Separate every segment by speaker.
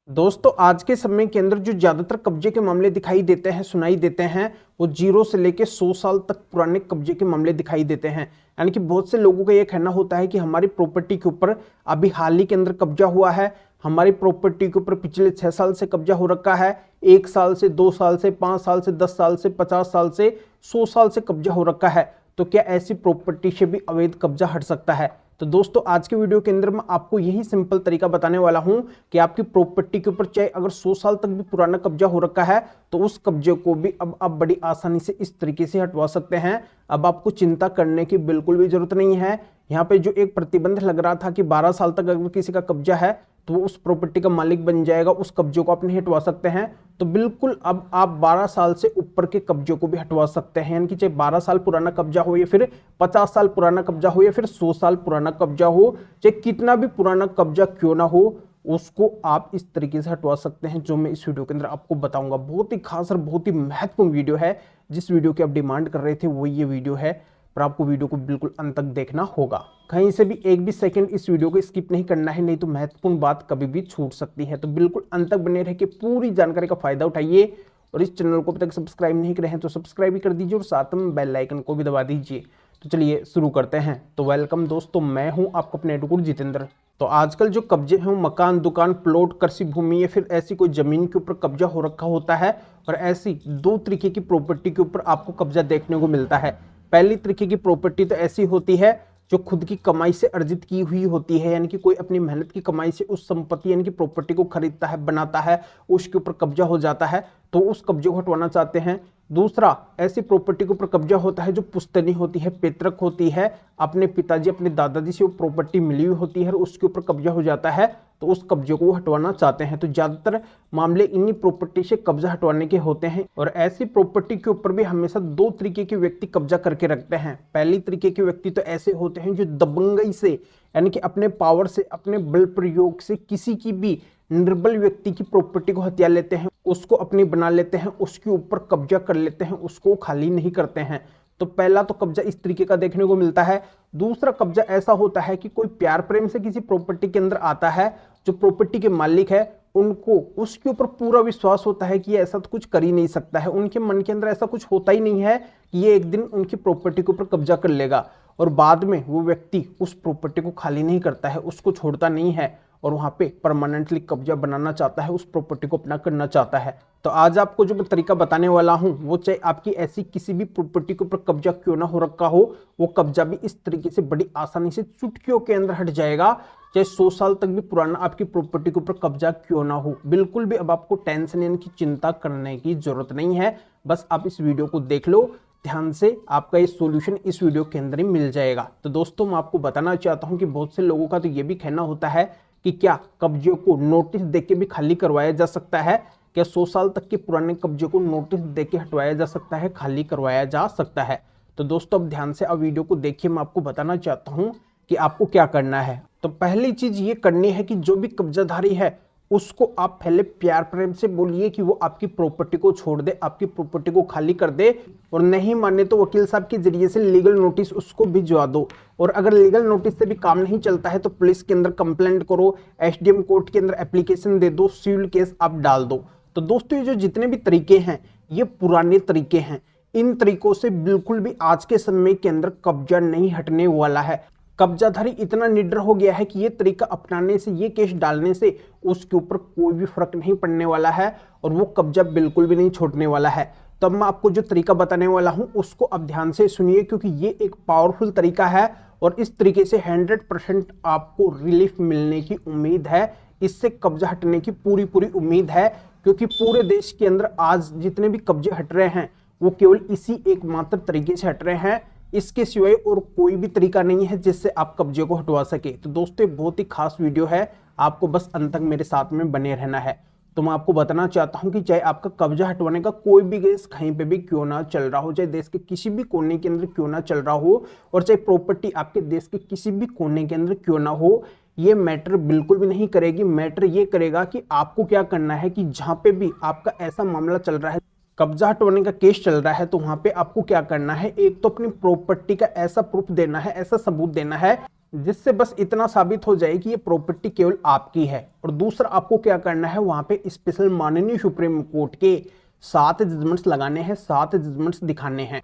Speaker 1: दोस्तों आज के समय के अंदर जो ज्यादातर कब्जे के मामले दिखाई देते हैं, सुनाई देते हैं, वो 0 से लेके 100 साल तक पुराने कब्जे के मामले दिखाई देते हैं। यानी कि बहुत से लोगों का ये कहना होता है कि हमारी प्रॉपर्टी के ऊपर अभी हाल ही के अंदर कब्जा हुआ है, हमारी प्रॉपर्टी के ऊपर पिछले 6 साल से कब्जा हो रखा है, 1 साल से, 2 साल से, 5 साल से, 10 साल से, 50 साल से, 100 साल से कब्जा हो रखा है। तो क्या ऐसी प्रॉपर्टी से भी अवैध कब्जा हट सकता है? तो दोस्तों आज के वीडियो के अंदर मैं आपको यही सिंपल तरीका बताने वाला हूं कि आपकी प्रॉपर्टी के ऊपर चाहे अगर 100 साल तक भी पुराना कब्जा हो रखा है तो उस कब्जे को भी अब आप बड़ी आसानी से इस तरीके से हटवा सकते हैं। अब आपको चिंता करने की बिल्कुल भी जरूरत नहीं है। यहाँ पे जो एक प्रतिबंध लग रहा था कि 12 साल तक अगर किसी का कब्जा है तो वो उस प्रॉपर्टी का मालिक बन जाएगा, उस कब्जे को आप नहीं हटवा सकते हैं। तो बिल्कुल अब आप 12 साल से ऊपर के कब्जे को भी हटवा सकते हैं। यानी कि चाहे 12 साल पुराना कब्जा हो या फिर 50 साल पुराना कब्जा हो या फिर 100 साल पुराना कब्जा हो, चाहे कितना भी पुराना कब्जा क्यों ना हो, उसको आप इस तरीके से हटवा सकते हैं जो मैं इस वीडियो के अंदर आपको बताऊंगा। बहुत ही खास और बहुत ही महत्वपूर्ण वीडियो है। जिस वीडियो की आप डिमांड कर रहे थे वो ये वीडियो है, पर आपको वीडियो को बिल्कुल अंत तक देखना होगा। कहीं से भी एक भी सेकंड इस वीडियो को स्किप नहीं करना है, नहीं तो महत्वपूर्ण बात कभी भी छूट सकती है। तो बिल्कुल अंत तक बने रह के पूरी जानकारी का फायदा उठाइए और इस चैनल को अभी तक सब्सक्राइब नहीं करे हैं तो सब्सक्राइब भी कर दीजिए और साथ में बेल आइकन को भी दबा दीजिए। तो चलिए शुरू करते हैं। तो वेलकम दोस्तों, मैं हूं आपका अपने एडवोकेट जितेंद्र। तो आजकल जो कब्जे हैं मकान, दुकान, प्लॉट, कृषि भूमि या फिर ऐसी कोई जमीन के ऊपर कब्जा हो रखा होता है और ऐसी दो तरीके की प्रॉपर्टी के ऊपर आपको कब्जा देखने को मिलता है। पहली तरीके की प्रॉपर्टी तो ऐसी होती है जो खुद की कमाई से अर्जित की हुई होती है, यानी कि कोई अपनी मेहनत की कमाई से उस संपत्ति यानी कि प्रॉपर्टी को खरीदता है, बनाता है, उसके ऊपर कब्जा हो जाता है तो उस कब्जे को हटवाना चाहते हैं। दूसरा, ऐसी प्रॉपर्टी के ऊपर कब्जा होता है जो पुश्तैनी होती है, पैतृक होती है, अपने पिताजी अपने दादाजी से वो प्रॉपर्टी मिली हुई होती है और उसके ऊपर कब्जा हो जाता है तो उस कब्जे को हटवाना चाहते हैं। तो ज्यादातर मामले इन्हीं प्रॉपर्टी से कब्जा हटवाने के होते हैं और ऐसी प्रॉपर्टी के ऊपर भी हमेशा दो तरीके के व्यक्ति कब्जा करके रखते हैं। पहली तरीके के व्यक्ति तो ऐसे होते हैं जो दबंगई से यानी कि अपने पावर से, अपने बल प्रयोग से किसी की भी निर्बल व्यक्ति की प्रॉपर्टी को हथिया लेते हैं, उसको अपनी बना लेते हैं, उसके ऊपर कब्जा कर लेते हैं, उसको खाली नहीं करते हैं। तो पहला तो कब्जा इस तरीके का देखने को मिलता है। दूसरा कब्जा ऐसा होता है कि कोई प्यार प्रेम से किसी प्रॉपर्टी के अंदर आता है, जो प्रॉपर्टी के मालिक है उनको उसके ऊपर पूरा विश्वास होता है कि ये ऐसा तो कुछ कर ही नहीं सकता है, उनके मन के अंदर ऐसा कुछ होता ही नहीं है कि ये एक दिन उनकी प्रॉपर्टी के ऊपर कब्जा कर लेगा, और बाद में वो व्यक्ति उस प्रॉपर्टी को खाली नहीं करता है, उसको छोड़ता नहीं है और वहां पे परमानेंटली कब्जा बनाना चाहता है, उस प्रॉपर्टी को अपना करना चाहता है। तो आज आपको जो मैं तरीका बताने वाला हूं वो चाहे आपकी ऐसी किसी भी प्रॉपर्टी के ऊपर कब्जा क्यों ना हो रखा हो, वो कब्जा भी इस तरीके से बड़ी आसानी से चुटकियों के अंदर हट जाएगा। चाहे 100 साल तक भी पुराना आपकी प्रॉपर्टी के ऊपर कब्जा क्यों ना हो, बिल्कुल भी अब आपको टेंशन यानी कि चिंता करने की जरूरत नहीं है। बस आप इस वीडियो को देख लो ध्यान से, आपका ये सॉल्यूशन इस वीडियो के अंदर ही मिल जाएगा। तो दोस्तों मैं आपको बताना चाहता हूं कि बहुत से लोगों का तो ये भी कहना होता है कि क्या कब्जे को नोटिस देके भी खाली करवाया जा सकता है? क्या 100 साल तक के पुराने कब्जे को नोटिस देके हटवाया जा सकता है, खाली करवाया जा सकता है? तो दोस्तों अब ध्यान से अब वीडियो को देखिए, मैं आपको बताना चाहता हूं कि आपको क्या करना है। तो पहली चीज ये करनी है कि जो भी कब्जाधारी है उसको आप पहले प्यार प्रेम से बोलिए कि वो आपकी प्रॉपर्टी को छोड़ दे, आपकी प्रॉपर्टी को खाली कर दे, और नहीं माने तो वकील साहब के जरिए से लीगल नोटिस उसको भिजवा दो। और अगर लीगल नोटिस से भी काम नहीं चलता है तो पुलिस के अंदर कंप्लेंट करो, एसडीएम कोर्ट के अंदर एप्लीकेशन दे दो, सिविल केस आप डाल दो। तो दोस्तों ये जो जितने भी तरीके हैं ये पुराने तरीके हैं, इन तरीकों से बिल्कुल भी आज के समय के अंदर कब्जा नहीं हटने वाला है। कब्जाधारी इतना निडर हो गया है कि ये तरीका अपनाने से, ये केस डालने से उसके ऊपर कोई भी फर्क नहीं पड़ने वाला है और वो कब्जा बिल्कुल भी नहीं छोड़ने वाला है। तब मैं आपको जो तरीका बताने वाला हूं उसको अब ध्यान से सुनिए, क्योंकि ये एक पावरफुल तरीका है और इस तरीके से 100% आपको रिलीफ मिलने की उम्मीद है, इससे कब्जा हटने की पूरी उम्मीद है। क्योंकि पूरे देश के अंदर आज जितने भी कब्जे हट रहे हैं वो केवल इसी एकमात्र तरीके से हट रहे हैं, इसके सिवाय और कोई भी तरीका नहीं है जिससे आप कब्जे को हटवा सके। तो दोस्तों बहुत ही खास वीडियो है, आपको बस अंत तक मेरे साथ में बने रहना है। तो मैं आपको बताना चाहता हूं कि चाहे आपका कब्जा हटवाने का कोई भी केस कहीं पे भी क्यों ना चल रहा हो, चाहे देश के किसी भी कोने के अंदर क्यों ना चल रहा हो, और चाहे प्रॉपर्टी आपके देश के किसी भी कोने के अंदर क्यों ना हो, ये मैटर बिल्कुल भी नहीं करेगी। मैटर ये करेगा कि आपको क्या करना है कि जहां पे भी आपका ऐसा मामला चल रहा है, कब्जा हटवाने का केस चल रहा है, तो वहां पे आपको क्या करना है, एक तो अपनी प्रॉपर्टी का ऐसा प्रूफ देना है, ऐसा सबूत देना है जिससे बस इतना साबित हो जाए कि ये प्रॉपर्टी केवल आपकी है। और दूसरा, आपको क्या करना है, वहां पे स्पेशल माननीय सुप्रीम कोर्ट के 7 जजमेंट्स लगाने हैं, 7 जजमेंट्स दिखाने हैं।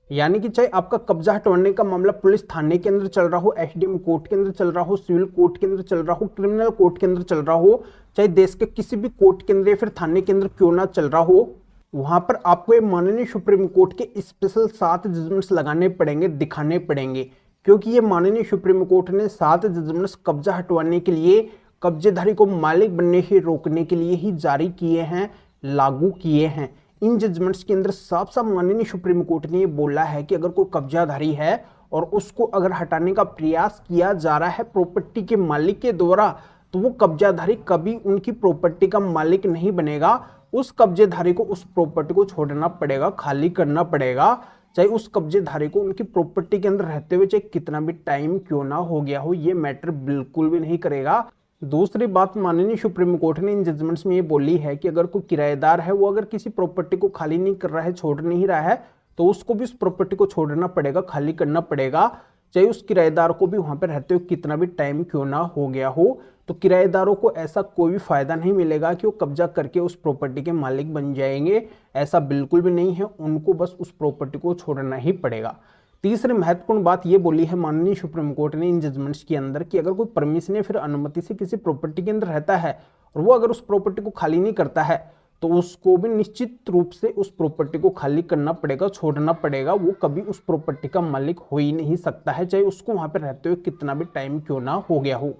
Speaker 1: यानी कि चाहे आपका कब्जा हटवाने का मामला पुलिस थाने के अंदर चल रहा हो, एसडीएम कोर्ट के अंदर चल रहा हो, सिविल कोर्ट के अंदर चल रहा हो, क्रिमिनल कोर्ट के अंदर चल रहा हो, चाहे देश के किसी भी कोर्ट के अंदर या फिर थाने के अंदर क्यों ना चल रहा हो, वहां पर आपको ये माननीय सुप्रीम कोर्ट के स्पेशल 7 जजमेंट्स लगाने पड़ेंगे, दिखाने पड़ेंगे। क्योंकि ये माननीय सुप्रीम कोर्ट ने 7 जजमेंट्स कब्जा हटवाने के लिए, कब्जेधारी को मालिक बनने से रोकने के लिए ही जारी किए हैं, लागू किए हैं। इन जजमेंट्स के अंदर साफ साफ माननीय सुप्रीम कोर्ट ने ये बोला है कि अगर कोई कब्जाधारी है और उसको अगर हटाने का प्रयास किया जा रहा है प्रॉपर्टी के मालिक के द्वारा, तो वो कब्जाधारी कभी उनकी प्रॉपर्टी का मालिक नहीं बनेगा। उस कब्जेधारी को उस प्रॉपर्टी को छोड़ना पड़ेगा, खाली करना पड़ेगा, चाहे उस कब्जेधारी को उनकी प्रॉपर्टी के अंदर रहते हुए चाहे कितना भी टाइम क्यों ना हो गया हो, ये मैटर बिल्कुल भी नहीं करेगा। दूसरी बात, माननीय सुप्रीम कोर्ट ने इन जजमेंट्स में ये बोली है कि अगर कोई किराएदार है, वो अगर किसी प्रॉपर्टी को खाली नहीं कर रहा है, छोड़ नहीं रहा है, तो उसको भी उस प्रॉपर्टी को छोड़ना पड़ेगा, खाली करना पड़ेगा, चाहे उस किराएदार को भी वहां पर रहते हुए कितना भी टाइम क्यों ना हो गया हो। तो किराएदारों को ऐसा कोई भी फायदा नहीं मिलेगा कि वो कब्जा करके उस प्रॉपर्टी के मालिक बन जाएंगे, ऐसा बिल्कुल भी नहीं है। उनको बस उस प्रॉपर्टी को छोड़ना ही पड़ेगा। तीसरी महत्वपूर्ण बात ये बोली है माननीय सुप्रीम कोर्ट ने इन जजमेंट्स के अंदर कि अगर कोई परमिशन या फिर अनुमति से किसी प्रॉपर्टी के अंदर रहता है और वो अगर उस प्रॉपर्टी को खाली नहीं करता है, तो उसको भी निश्चित रूप से उस प्रॉपर्टी को खाली करना पड़ेगा, छोड़ना पड़ेगा। वो कभी उस प्रॉपर्टी का मालिक हो ही नहीं सकता है, चाहे उसको वहां पर रहते हुए कितना भी टाइम क्यों ना हो गया हो।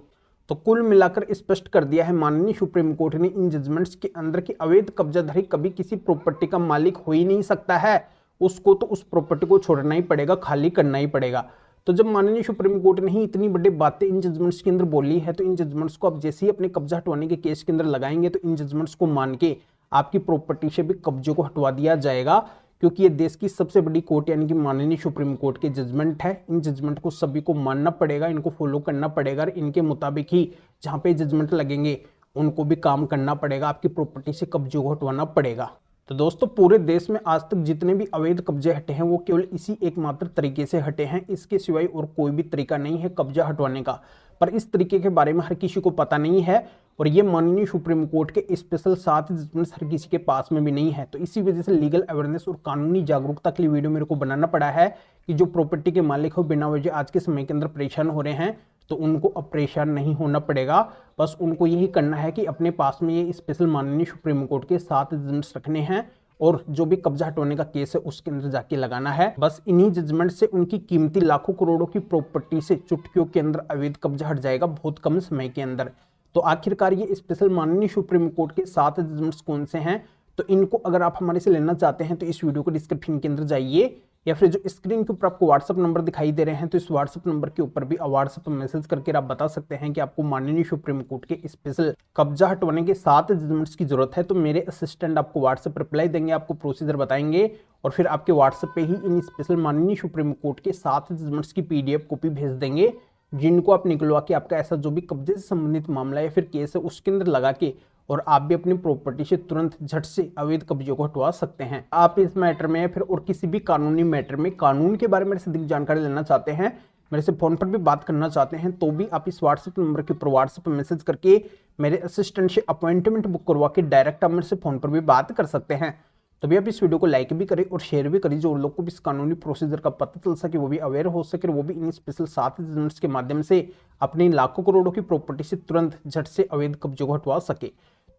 Speaker 1: तो कुल मिलाकर स्पष्ट कर दिया है माननीय सुप्रीम कोर्ट ने इन जजमेंट्स के अंदर कि अवैध कब्जाधारी कभी किसी प्रॉपर्टी का मालिक हो ही नहीं सकता है, उसको तो उस प्रॉपर्टी को छोड़ना ही पड़ेगा, खाली करना ही पड़ेगा। तो जब माननीय सुप्रीम कोर्ट ने ही इतनी बड़ी बातें इन जजमेंट्स के अंदर बोली है, तो इन जजमेंट्स को आप जैसे ही अपने कब्जा हटवाने के केस के अंदर लगाएंगे, तो इन जजमेंट्स को मान के आपकी प्रॉपर्टी से भी कब्जे को हटवा दिया जाएगा। क्योंकि ये देश की सबसे बड़ी कोर्ट यानी कि माननीय सुप्रीम कोर्ट के जजमेंट है। इन जजमेंट को सभी को मानना पड़ेगा, इनको फॉलो करना पड़ेगा और इनके मुताबिक ही जहाँ पे जजमेंट लगेंगे उनको भी काम करना पड़ेगा, आपकी प्रॉपर्टी से कब्जे को हटवाना पड़ेगा। तो दोस्तों, पूरे देश में आज तक जितने भी अवैध कब्जे हटे हैं वो केवल इसी एकमात्र तरीके से हटे हैं, इसके सिवाय और कोई भी तरीका नहीं है कब्जा हटवाने का। पर इस तरीके के बारे में हर किसी को पता नहीं है और ये माननीय सुप्रीम कोर्ट के स्पेशल 7 जजमेंट्स हर किसी के पास में भी नहीं है। तो इसी वजह से लीगल अवेयरनेस और कानूनी जागरूकता के लिए वीडियो मेरे को बनाना पड़ा है कि जो प्रॉपर्टी के मालिक हो बिना वजह आज के समय के अंदर परेशान हो रहे हैं, तो उनको अब परेशान नहीं होना पड़ेगा। बस उनको यही करना है कि अपने पास में ये स्पेशल माननीय सुप्रीम कोर्ट के 7 जजमेंट्स रखने हैं और जो भी कब्जा हटवाने का केस है उसके अंदर जाके लगाना है। बस इन्हीं जजमेंट से उनकी कीमती लाखों करोड़ों की प्रॉपर्टी से चुटकियों के अंदर अवैध कब्जा हट जाएगा बहुत कम समय के अंदर। तो आखिरकार ये स्पेशल माननीय सुप्रीम कोर्ट के 7 जजमेंट्स कौन से हैं, तो इनको अगर आप हमारे से लेना चाहते हैं तो इस वीडियो को डिस्क्रिप्शन के अंदर जाइए या फिर जो स्क्रीन के ऊपर आपको व्हाट्सअप नंबर दिखाई दे रहे हैं, तो इस व्हाट्सअप नंबर के ऊपर भी व्हाट्सअप मैसेज करके आप बता सकते हैं कि आपको माननीय सुप्रीम कोर्ट के स्पेशल कब्जा हटवाने के 7 जजमेंट्स की जरूरत है। तो मेरे असिस्टेंट आपको व्हाट्सएप रिप्लाई देंगे, आपको प्रोसीजर बताएंगे और फिर आपके व्हाट्सएप पे ही इन स्पेशल माननीय सुप्रीम कोर्ट के 7 जजमेंट्स की PDF कॉपी भेज देंगे, जिनको आप निकलवा के आपका ऐसा जो भी कब्जे से संबंधित मामला या फिर केस है उसके अंदर लगा के और आप भी अपनी प्रॉपर्टी से तुरंत झट से अवैध कब्जे को हटवा सकते हैं। आप इस मैटर में या फिर और किसी भी कानूनी मैटर में कानून के बारे में अधिक जानकारी लेना चाहते हैं, मेरे से फोन पर भी बात करना चाहते हैं, तो भी आप इस व्हाट्सएप नंबर के ऊपर व्हाट्सएप मैसेज करके मेरे असिस्टेंट से अपॉइंटमेंट बुक करवा के डायरेक्ट आप मेरे से फोन पर भी बात कर सकते हैं। तभी आप इस वीडियो को लाइक भी करें और शेयर भी करें, जो लोग को भी इस कानूनी प्रोसीजर का पता चल सके, वो भी अवेयर हो सके, वो भी इन स्पेशल 7 जजमेंट्स के माध्यम से अपनी लाखों करोड़ों की प्रॉपर्टी से तुरंत झट से अवैध कब्जे को हटवा सके।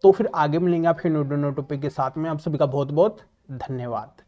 Speaker 1: तो फिर आगे मिलेंगे आप फिर नए टॉपिक के साथ में। आप सभी का बहुत बहुत धन्यवाद।